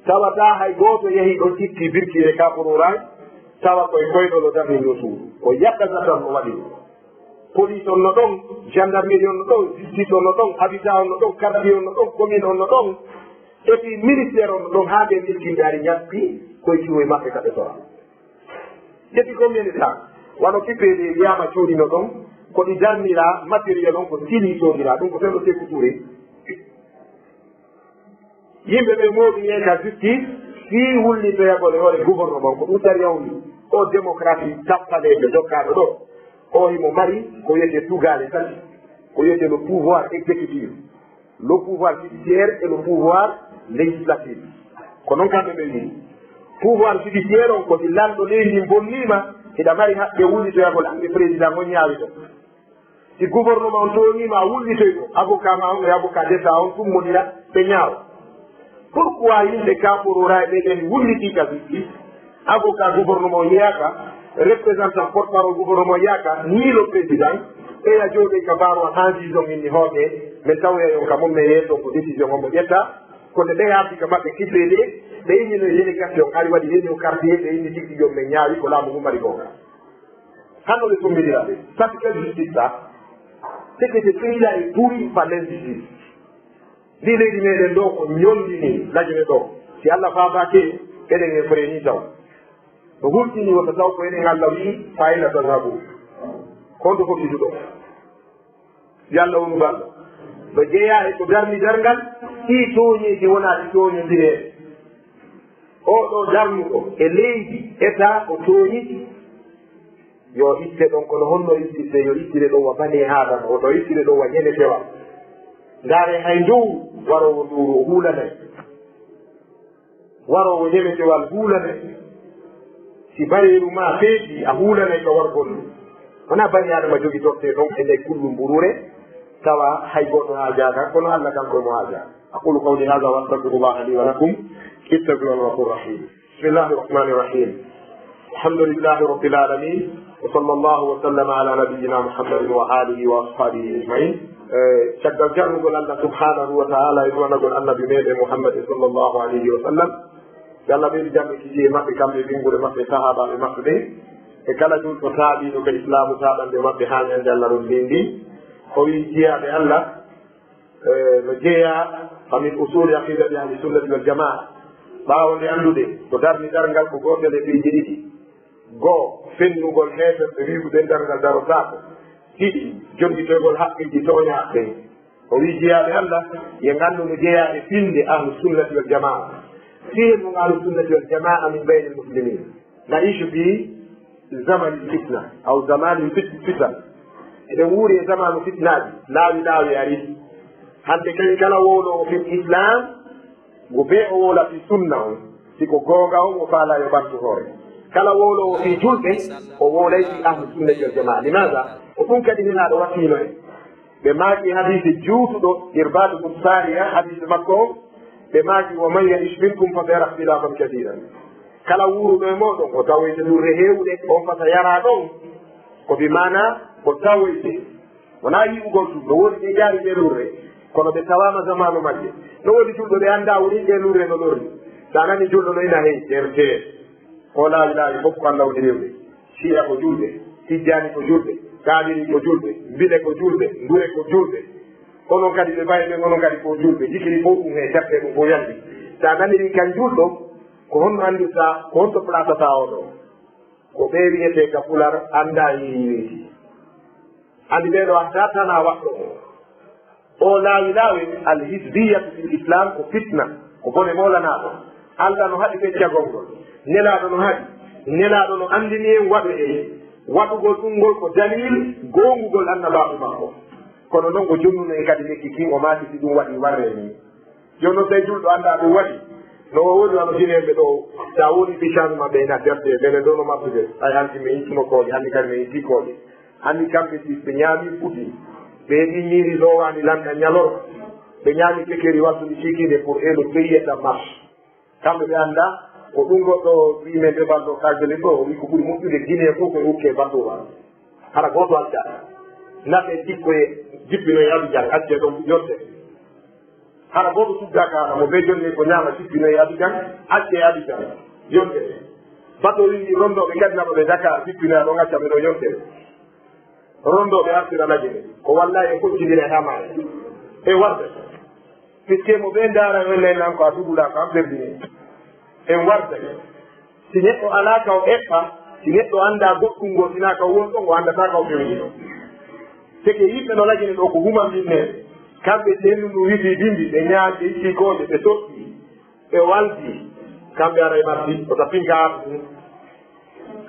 tawata hay gooto yehi ɗon itti birkire kaporuraji tawa koye koyɗolo darni no suudu ko yakkasatan no waɗi police on no ɗon gendarmerie on no ɗon justice on no ɗon habitat on no ɗon quartier on no ɗon commune on no ɗon et puis ministére on no ɗon haa ɓe miskimɓe ari ñappi koye ciwoye maɓɓe kaɓe tora depuis combien de temps wano kippeɗe wiyama coɗino ɗon koɗi darnira matériel on ko sili soodira ɗum ko feɗo sekkuture yimɓe ɓe mooɗi ka justice fii hullitoyagole hoore gouvernement ko ɗum tari yawni o démocratie tappaleɓe dokkaɗo ɗo o himo mari ko wiyete tugale tati ko wiyete le pouvoir exécutif le pouvoir judiciaire et le pouvoir législatif ko noon kamɓe ɓe wi pouvoir judiciaire on koti lalɗo leydi bonnima hiɗa mari haɓɓe wullitoyagol hamɓe président on ñaawi to si gouvernement on toonima a wullitoy to avocat ma on e avocat d' état on tummonira ɓe ñaawa pourquoi yimɓe kaporora e ɓeɗen wullitika justice avocat gouvernement yeyaka représentant porte parole gouvernement yeyaka ni le président eya jooɗe ka mbaro hanjison inni hooɓe min tawoyayon ka momme yeeso ko décision omo ƴetta kono ɓe ardi ka maɓɓe kippede ɓe innino délégation ari waɗi réunion quartier ɓe inni tiggi jom men ñaawi ko laamu mum ari gonga hanno ɓe sommidiraɓe ça c'est quelle justice ça c'est que ce pays là est pourri par l'injustice ndi leydi meɗen ɗo ko ñondini lajone ɗo si Allah faabake eɗen e freni taw no hultini wota taw ko enen Allah wi fayna tasabu konto fof iduɗo si Allah wonu balɗo ɗo jeeya e ko darni darngal ɗi tooñeji wona ɗi tooñodireede oɗo darnuɗo e leydi état o tooñi yo itte ɗon kono honno ittirte yo ittire ɗon wa bane haadam oto ittire ɗon wa ñene tewa ndaare hay ndow warowo nduru o huulanay warowo ñemetewal huulanay si bareeru ma feeji a huulanay ka wargol wona bani adama jogi torte ɗon e nder kullu mburure tawa hay goto haajaka kono Allah kanko mo haaja aqulu qawli hada wa astaghfirullah li wa lakum istaghfiru ghafur rahim bismillahi rahmani rahim alhamdulillahi rabbil alamin wa sallallahu wa sallama ala nabiyyina muhammadin wa alihi wa ashabihi ajma'in caggal jarnugol Allah subhanahu wa ta'ala e duwanagol annabi meɗen muhammadin sallllahu alayhi wa sallam yo Allah ɓeydi jamɓe kiji e maɓɓe kamɓe ɓingude maɓɓe sahabaɓe maɓɓe ɓen e kala julɗo taaɓiɗo ko islamu taɗande maɓɓe ha ñande Allah ɗon ndindi o wi jeeyaɓe Allah no jeeya famin usuli aqidati ahli sunnati wal jamaa ɓawo nde andude ko darni darngal ko gotel e ɓeyji ɗiɗi goo fennugol heefeɓe wiwude darngal darotako ɗiɗi jonɗitogol haqqiji toñaɓe o wi jeeyaɓe Allah ye ngandu no jeeyaɓe finde ahlu sunnati wal jamaa fihen no ahlu sunnati wal jamaa min bayni lmuslimin naishu fi zamani fitna aw zamani fitan eɗen wuuri e zamanu fitnaji laawi laawi ari hande kadi kala wownowo fi islam go be o wola fi sunna on siko gonga on o faala yo bantu hore kala wolo fi julɓe o wolay fi ahlu sunnati wal jamaa limaga o ɗum kadi hinaɗo wattino en ɓe maaki hadise juutuɗo irbadu bum sariya hadise makko o ɓe maaki wo man yahish minkum fa sayara ihtilafan kadiran kala wuruɗo e moɗon o tawoyte durre hewɗe on fata yara ɗon ko bi mana o tawoyte wona yiɓugol tum no woodi ɓe jaari ɓe lurre kono ɓe tawama zamanu majje no woodi julɗo ɓe annda woni ɓe lurre no lorri sa nani julɗo no ina hey erte o laawi laawi fof ko allah woni rewde siya ko julɓe tijjani ko julɓe kaadiri ko julɓe mbiɗe ko julɓe ndure ko julɓe onon kadi ɓe mbayi ɓen onon kadi ko julɓe jikiri fof ɗum he defte ɗum fof yaldi sa naniri kan julɗo ko honno andirta ko honto placata oɗo ko ɓe wiyete ka pular anda yiriweeti andi ɓeɗo a tatana waɗɗo o laawi laawi alhisbiyatu fil islam ko fitna ko bone molanaɗo allah no haɗi feccagol ngol nelaɗo no haɗi nelaɗo no andini en waɗo e waɗugol ɗum ngol ko dalil gongugol annabaɓe makko kono noon ko jonnuno en kadi lekki kin o maati si ɗum waɗi warre ni joni noon tawi julɗo anda ɗum waɗi no woni wano jineɓe ɗo sa woni fi changement ɓeyna defte ɓene ɗo no mabɓude ay hanti mi intinokoje hanndi kadi mi intikoje hanndi kamɓe si ɓe ñaami fuɗɗi ɓe ɗi ñiiri lowani lamɗa ñaloro ɓe ñaami fekeri wattude cikinde pour eno payeta marche kamɓe ɓe annda ko ɗum goɗɗo wimen ɓe balɗo kaljele ɗo wi ko ɓuri moƴƴude guinée fof koye hukke balɗowa hara goto acca naɓe jikkoye jippinoye abijan acce ɗon yonte hara goto suddaka mo ɓe jonne ko ñaama jippinoye abijan acce abijan yonte baɗɗo wi rondoɓe kadi naɓaɓe dakar jippinoya ɗon acca ɓe ɗo yonte rondoɓe artira lajene ko walla e koccidire hamae e warde puisque mo ɓe ndara wellaynan ko a dugula ko an perdini en warde si neɗɗo ala ka o eɓɓa si neɗɗo anda goɗɗum ngo sina ka won ɗon o andata ka o fewñino seke yimɓe no lajene ɗo ko huma minne kamɓe tennudu wifi bindi ɓe ñaaɓe ittikoje ɓe totti ɓe waldi kamɓe ara e mardi ota pinka ardu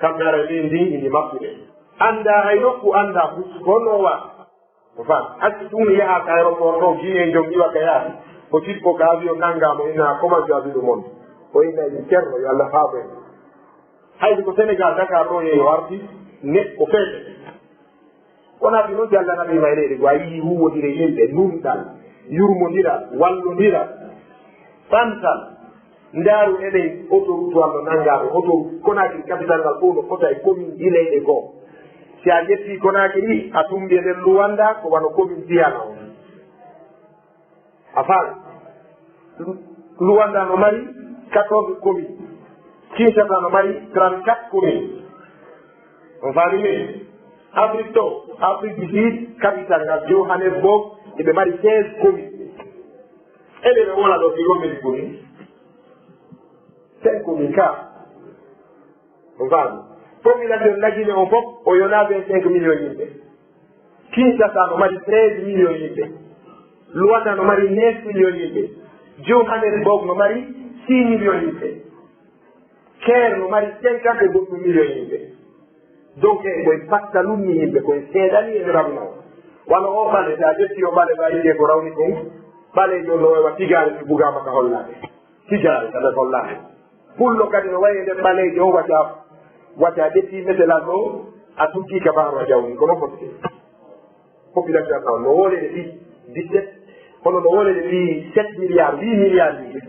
kamɓe ara e ɓe ndi ini makkude anda hay nokku anda fu ko honno wa o fam acci ɗum yaha ka aéroport ɗo guiné jom iwa ka yaadi o tippo ka avion nanngamo ina comment jo avion monde o inna ɗum ceerno yo allah faabo en hayde ko sénégal dakar ɗo yeeyo arti neɗɗo feete wonaɓi noon si allah naɓima e leydi go a yii huwodire yimɓe numɗal yurmodiral wallodira ɓantal ndaaru eɗen autoroute wallo nanngaɗo autoroute konakiri capital ngal fof no fota e commune ɗileyɗe goo si a ƴetti konakiri a tumbi e nden luwanda ko wano commune diyana o a faala luwanda no mari 14 commune kinsata no mari 34 commune on faali min afrique to afrique du sud capital ngal johannesburg eɓe mari 16 commune eɓe ɓe wona ɗo figommedi commune 5 commune ka on faali population lagine o fof o yona 25 millions yimɓe kinsata no mari 13 millions yimɓe luwanda no mari 9 millions yimɓe johannesburg no mari 6 millions yimɓe ker no mari 50 e goɗɗum millions yimɓe donc koye pattalumni yimɓe koye seeɗani e rawno walla o ɓale sa ƴetti o ɓale ɓayiɗe ko rawni kon ɓalejo no wawa tigare mi bugama ka hollade tigare kada hollade pullo kadi no wayi e nder ɓalejo o wacca ƴetti métélan ɗo a tutti ka baro jawni kono fotite population taw no wolede ɗi 17 hono no wolede ɗi 7 milliards 8 milliards yimɓe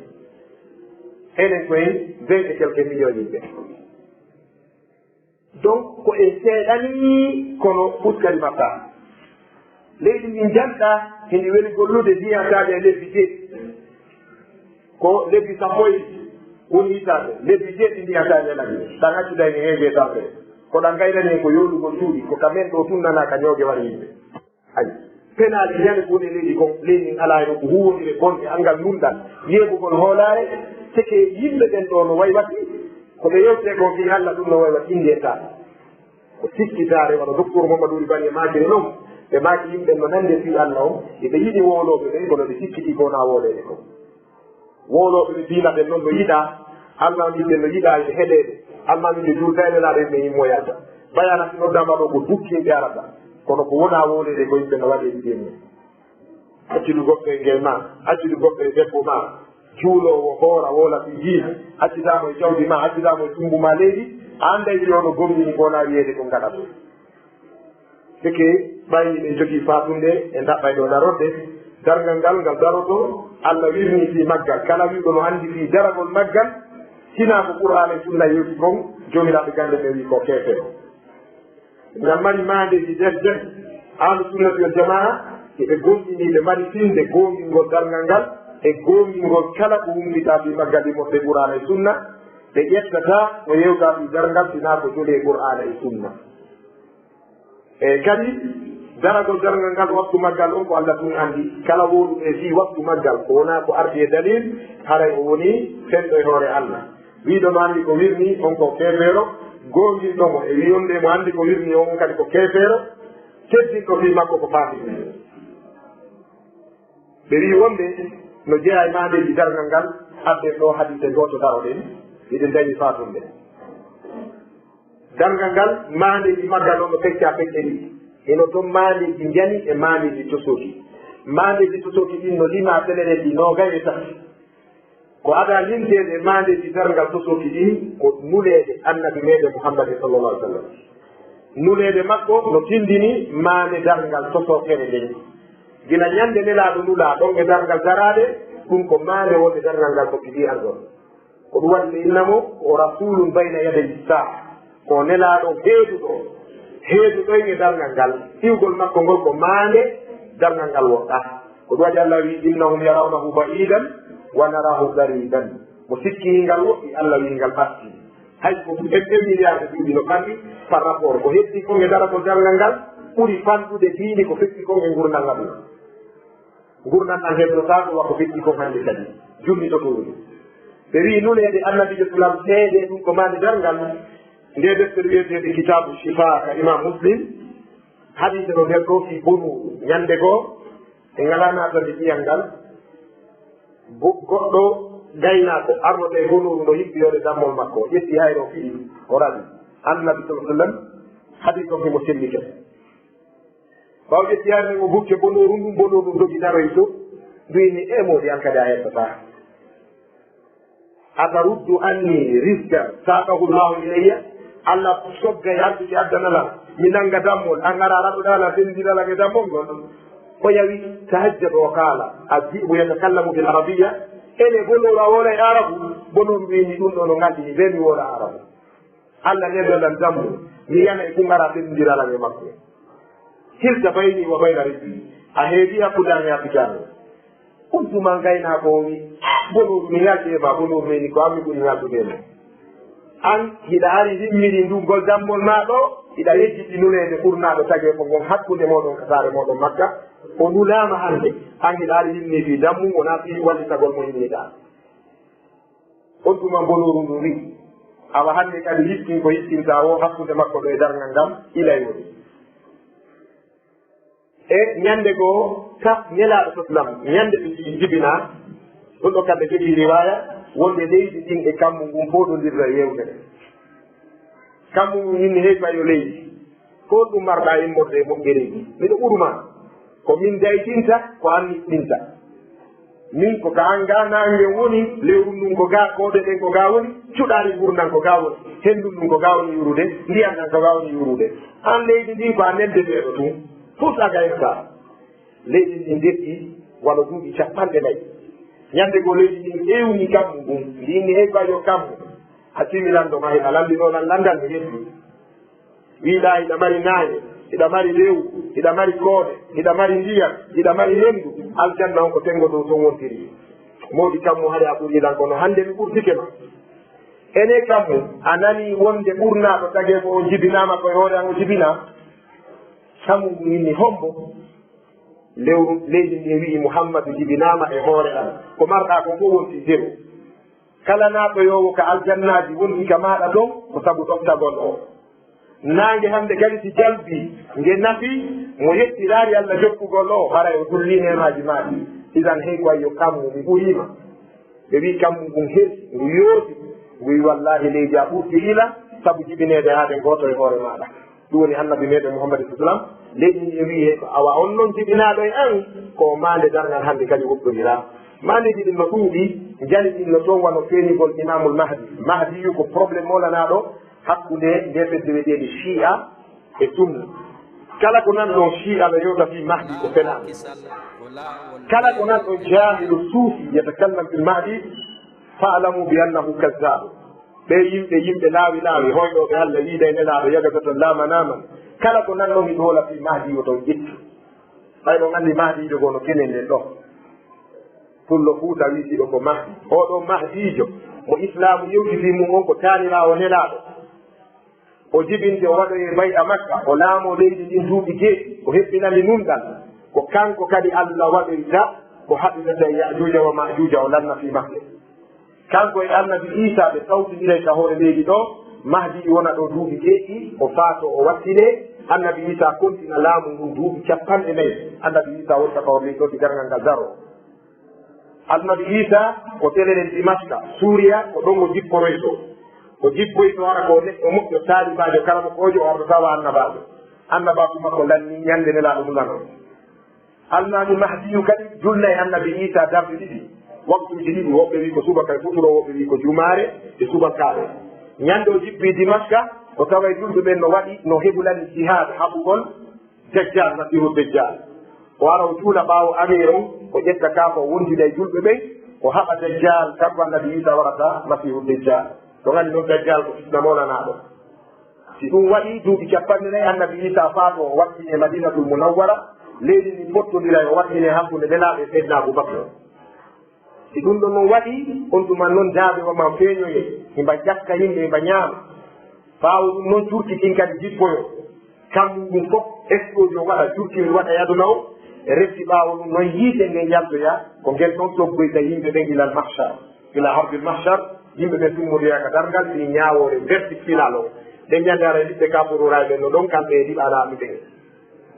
enen koye 20 et quelques millions yimɓe donc ko en seeɗani kono fuskadi matta leydi ndin janɗa hindi weli gollude jiyantaɓe e lebbi jeeɗi ko lebbi sappoye woni hitande lebbi jeeɗi ndiyantaɓe lagi ɗan accudani heegue taɓe ko ɗan gaynani ko yoɗugol cuuɗi ko kamen ɗo tunnana ka ñoogue waɗa yimɓe ayi penaji jane ko woni leydi ko leydi ala no ko huwodire bonɗe angal nunɗal yeɓugol hoolare seke yimɓe ɓen ɗo no way watti ko ɓe yewte ko fi allah ɗum no way wat inde ta ko sikkitare wano docteur mamadou bani makiri noon ɓe maki yimɓe no nande fi allah o eɓe yiɗi woloɓe ɓen kono ɓe sikkiti kona wolede ko woloɓe ɓe diina ɓen noon no yiɗa allah minde no yiɗa e heɗede allah minde jultaynenaɗo yimɓe yimmoyalta bayana si noddama ɗo ko dukkinɓe arata kono ko wona wolede ko yimɓe no waɗe ɗiɗen accude goɗɗo e guel ma accude goɗɗo e debbo ma cuulowo hoora wola ko jiina accitamo e jawdi ma accitamo e tumbu ma leydi anda e yono gomni gona wiyede ko ngaɗa ɗum sike ɓayi ɗen jogii fatunde e daɓɓay ɗo darodde dargal ngal ngal daroto allah wirni fi maggal kala wiɗo no andi fi daragol maggal sina ko qur'an e sunna yewti kon jomiraɓe gande ɓe wi ko keefeo ngal mari mandeji desde ahlu sunnati wal jamaa eɓe gonɗini ɓe mari finde gomingol dargal ngal e gomingol kala ko ummita fi maggal ɗi moɓɓe qur'an e sunna ɓe ƴettata no yewta fi dargal sina ko jole qur'an e sunna e kadi daragol dargal ngal waktu maggal on ko allah tun andi kala wonu e fi waktu maggal ko wona ko ardi e dalil haray o woni fenɗo e hoore allah wiɗo mo andi ko wirni on ko keefeero gonginɗomo e wiyonde mo andi ko wirni on kadi ko keefeero teddinɗo fi makko ko faati ɓe wi wonde no jeeya e mandeji dargal ngal adden ɗo hadise goto daroɗen miɗen dañi fatunde dargal ngal mandeji maggal on no pecca pecce ɗi eno toon mandeji jani e mandeji tosoki mandeji tosoki ɗin no lima telereji nogay e tati ko ada limtede e mandeji dargal tosoki ɗin ko nulede annabi meɗen muhammadi sallallah alih w sallam nulede makko no tindini mande dargal tosokere nden gila ñande nelaɗo nula ɗon e dargal darade ɗum ko mande wonde dargal ngal tokkidi an ɗon ko ɗum waɗi ɓe innamo o rasulum bayna yadayi saa ko nelaɗo heeduɗoy e dargal ngal iwgol makko ngol ko mande dargal ngal woɗɗa ko ɗum waɗi allah wi innahum yarawnahu ba'idan wa narahu qariban mo sikki ngal woɗɗi allah wi ngal ɓatti hay ko milliarde duuɓi no ɓanɗi par rapport ko heddi kon e daragol dargal ngal ɓuri fanɗude diini ko fetti kon e gurdal ngal ɗum gurdal ɗan heɓnotako wakko fetti kon hannde kadi jummitotoɗum ɓe wi nunede annabijo salam seede ɗum ko mande dargal nde deftere wiyetede kitabu chifa ka imam muslim hadise no nder ɗo fi bonu ñande goo e ngalanatande ƴiyal ngal goɗɗo gaynako arnoɗe gonuru no hiɓɓiyode dammol makko o ƴetti hayno fiɗi o raɗi annabi sa sallam hadis on himo sellike ɓaw ƴetti hayno o bukke bonoru ndum bonoru dogi daroy to mbini e moɗi an kadi a hettata ataruddu anni riska saqahu llahu ilayya allah soggay addude addanala mi nanga dammol an ara raɗoɗala sendinalage dammol ngol o yawi tahajjat o kaala ajibu yatakallamu bil arabiya ene bonoru a wona e arabu bonoru mbini ɗum ɗo no ngandini ɓe mi wona arabu allah neddolan dammu mi yana e kungara sendinalage makko hilta bayni wa bayna rizqi a heewi hakkude an e appitano udduma gaynako o wi bonoru mi ngaldi e ma bonoru meni ko ammi ɓuri ngaldude an hiɗa ari himmiri ndugol dammol ma ɗo hiɗa yejjiɗi nulede ɓurnaɗo tagi ko gon hakkude moɗon ka saare moɗon makka o nulama hande an hiɗa ari himni fi dammu wona fi wallitagol mo himniɗa on tuma bonoru ndu wi awa hande kadi hikkin ko hikkinta o hakkude makko ɗo e dargal ngam ilay woni e ñande goo ka ñelaɗo soslam ñande ɓe jibina ɗum ɗo kamɓe jogi riwaya wonde leydi ɗin e kammu ngun foɗodirra yewtere kammu ngun inni heeɓa yo leydi ko ɗum marɗa immorde e moƴƴereji miɗo ɓurma ko min daytinta ko an niɗɗinta min ko ka an ga nangen woni lewru ndun ko ga koɗe ɗen ko ga woni cuɗari gurnan ko ga woni henndun ɗum ko ga woni yurude ndiyam ɗan ko ga woni yurude an leydi ndin ko a neddeteɗo tun fof aga hefta leydi ndin detti walla duuɓi 40 ñande go leydi ndin ewni kammu ngun ndinni heɓa yo kammu a timilanɗo ma hiɗa landinoɗan landal mi heddi wiiɗa hiɗa mari naañe hiɗa mari lewu hiɗa mari kooɗe hiɗa mari ndiyam hiɗa mari henndu aljanna on ko tengo dow ton wontiri mawɗi kammu haɗe a ɓurilan kono hannde mi ɓurtike ma ene kammu a nani wonde ɓurnaɗo tagi ko o jibinama koye hoore an o jibina kammu ngu inni hombo lewru leydi ndi wi'i mouhammadou jibinama e hoore an ko marɗa ko fof wonti zéro kala naɓoyowo ko aljannaji wonti ka maɗa ɗon ko sabu ɗoftagol o nangue hande kadi si jalbi nge nafi mo yettiraari allah jokkugol o haray o dulli nemaji maɗi idan hey ko ayyo kammu mi ɓurima ɓe wi kammu ngun hersi ngu yooti ngu wi wallahi leydi a ɓurti ila sabu jibinede haade goto e hoore maɗa ɗum woni annabi meɗen mouhammad sallam leydi ndi wi he awa on noon jibinaɗo e an ko mande dargal hande kadi woɓɓodira maniji ɗin no ɗuuɗi jali ɗin no toon wano feenigol imamul mahdi yu ko probléme molanaɗo hakkude nde fedde weɗeɗi chia e sunna kala ko nan ɗon chia no yewta fi mahdi ko fenama kala ko nan ɗon jahilu suufi yatakallam fil mahdi fa'lamu bi annahu kazzabu ɓe yimɓe laawi hoyɗoɓe allah wiida e nelaɗo yagata to laama naman kala ko nan ɗon hiɗo hola fi mahdi yo ton ƴettu ɓay ɗon anndi mahdijo go no kene nden ɗo pullo fuuta wiisiɗo ko mahdi oɗo mahdijo mo islamu yewtiti mum on ko taanirawo nelaɗo o jibinte o waɗoye bay'a makka o laamo leydi ɗin duuɓi jeeɗi o heɓɓinani numɗal ko kanko kadi allah waɗoyta ko haɗitata yajuja wa majuja o lanna fi makke kanko e annabi isa ɓe tawtiɗiray ka hoore leydi ɗo mahdi wona ɗo duuɓi jeeɗi o faato o wattine annabi isa kontina laamu ndu duuɓi 40 annabi isa wotta ka horley ɗo digargal ngal daro annabi isa ko telelen dimaska suuriya ko ɗon o jipporoyto o jippoyto ara ko neɗɗo moƴƴo taalibajo karama kojo o ardo tawa annabajo makko lanni ñande nelaɗo nulano almami mahdiyu kadi julna e annabi isa darde ɗiɗi waktuji ɗiɗi woɓɓe wi ko subaka e futuro woɓɓe wi ko jumare e subakaɓe ñande o jippi dimaska o tawa julɓe ɓen no waɗi no heɓulani jihad haɓugol dejjal masihu dejjal o ara o juula ɓaawo amir on o ƴetta kaako o wondida e julɓe ɓen o haɓa dejjal kanko annabi isa warata masihu dejjal to gandi noon dejjal ko fitna molanaɗo si ɗum waɗi duuɓi 40 annabi isa faato o wattine madinatul munawwara leydi ndi pottodira o wattine hakkude nelaɓe seydna aboubacre si ɗum ɗon noon waɗi on ɗuman noon jaabe wama feeñoye himba ƴakka yimɓe himba ñaama ɓaawo ɗum noon curkikin kadi jippoyo kamɗum ɗum fof explosion waɗa curkimi waɗa yaduna o e refti ɓaawo ɗum noon yiite nge yaltoya ko ngel ɗon toggoyta yimɓe ɓen ilal mahchar ila harbil mahchar yimɓe ɓen tummodoyaka dargal ɗi ñaawore verti final o ɗen ñande ara liɓɓe kapororayɓe no ɗon kamɓe e ɗiɓalaami ɓen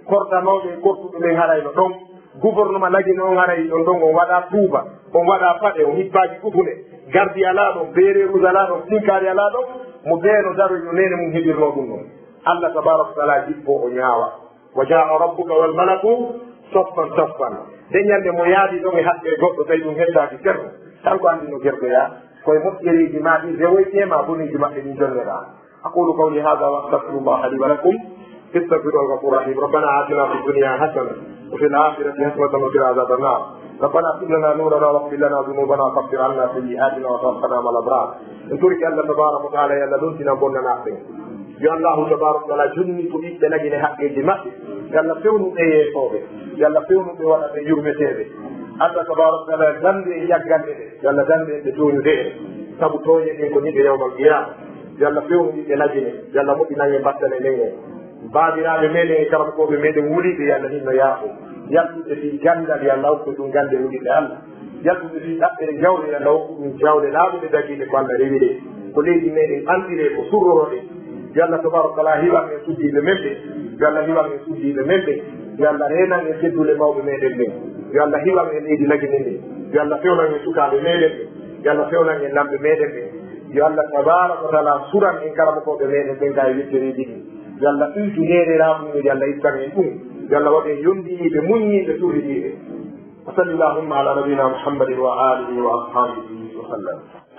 korta mawɓe e kortuɓe ɓen harayno ɗon gouvernement lagino on haray ɗon ɗon on waɗa tuuba on waɗa paɗe on hippaji ɓufune gardi ala ɗon beere rouge ala ɗon sinkari ala ɗon mo beeno daroy no nene mum heɓirno ɗum noon allah tabaraka wa taala jippo o ñaawa wa jaa rabbuka wal malaku soffan de ñande mo yaadi ɗon e haqqe goɗɗo tawi ɗum heddaki serɗo tan ko andi no gertoya koye moƴƴereji ma ɗi rewoytema boniji maɓɓe ɗin jonneɗa aqulu qawli hada wa astahfirullah li wa lakum استغفروا الغفور الرحيم ربنا آتنا في الدنيا حسنة وفي الآخرة حسنة وقنا عذاب النار ربنا اغفر لنا نورنا واغفر لنا ذنوبنا وكفر عنا سيئاتنا وتوفنا مع الأبرار انترك الله تبارك وتعالى يلا دونتنا بوننا نعطي يا الله تبارك وتعالى جني تبيت لجن حق جماعة يلا فيونو ايه صوبه يلا فيونو بولا يرمتيه الله تبارك وتعالى ذنب يجعل يلا ذنب بدون ذنب سبتوي يكون يوم القيامة يلا فيونو لجن يلا مدنا يبتل لنا baabiraaɓe meɗen e karamokoɓe meɗen wuliɓe yo allah hinno yaafo yaltuɓe fi gandal yo allah hokku ɗum gande wuliɓe allah yaltuɓe fi ɗaɓɓere jawɗe yo allah hokku ɗum jawɗe laaɓuɗe dagiɗe ko allah rewi ɗe ko leydi meɗen antire ko surroroɗe yo allah tabaraka taala hiwan en suddiɓe men ɓe yo allah hiwan en suddiɓe men ɓe yo allah renan en teddule mawɓe meɗen ɓen yo allah hiwan en leydi lagine nde yo allah fewnan en sukaɓe meɗen ɓe yo allah fewnan en lamɓe meɗen ɓe yo allah tabaraka taala suran en karamokoɓe meɗen ɓen ga e yettereji ɗi yalla ɓuytu heereraɓum yalla ittan en ɗum yalla waɗe yondiɓe muñiɓe tuhiɗiɓe wa salli llahumma ala nabina muhammadin wa alihi wa ashabihi wa sallam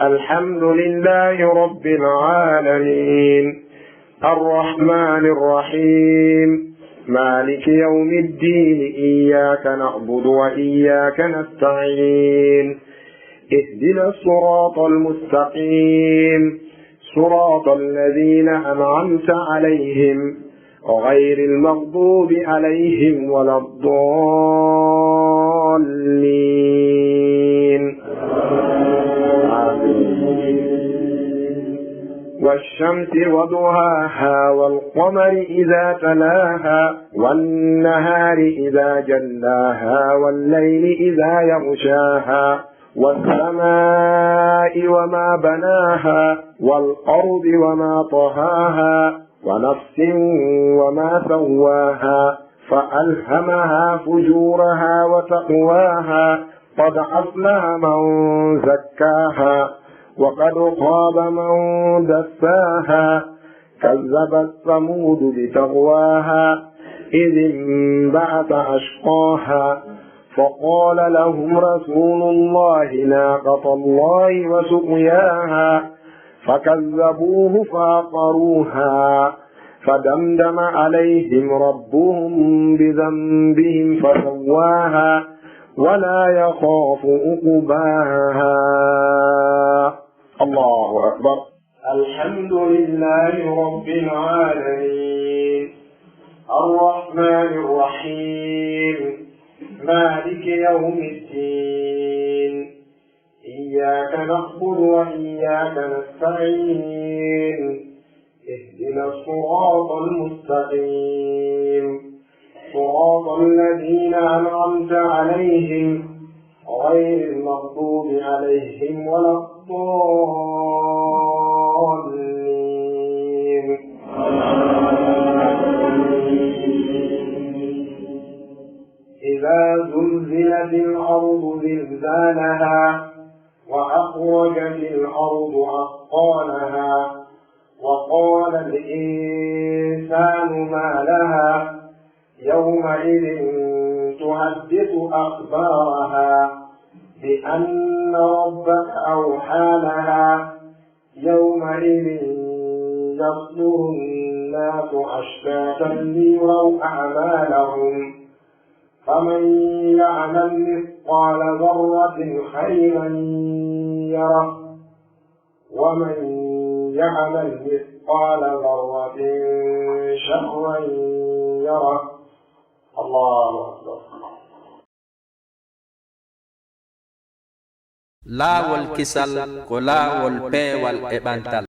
alhamdulillahi rabbil alamin arrahmani rrahim مالك يوم الدين إياك نعبد وإياك نستعين اهدنا الصراط المستقيم صراط الذين أنعمت عليهم غير المغضوب عليهم ولا الضالين والشمس وضحاها والقمر إذا تلاها والنهار إذا جلاها والليل إذا يغشاها والسماء وما بناها والأرض وما طهاها ونفس وما سواها فألهمها فجورها وتقواها قد أفلح من زكاها وقد خاب من دساها كذبت ثمود بتقواها إذ انبعث أشقاها فقال لهم رسول الله ناقة الله وسقياها فكذبوه فعقروها فدمدم عليهم ربهم بذنبهم فسواها ولا يخاف عقباها. الله أكبر. الحمد لله رب العالمين الرحمن الرحيم مالك يوم الدين إياك نعبد وإياك نستعين اهدنا الصراط المستقيم صراط الذين أنعمت عليهم غير المغضوب عليهم ولا الضالين. إذا زلزلت الأرض زلزالها وأخرجت الأرض أثقالها وقال الإنسان ما لها يومئذ تحدث أخبارها بأن ربك أوحى لها يومئذ يصدر الناس أشتاتا ليروا أعمالهم فمن يعمل مثقال ذرة خيرا يره ومن يعمل مثقال ذرة شرا يره. الله أكبر. لا والكسل كلا والبي والإبانتال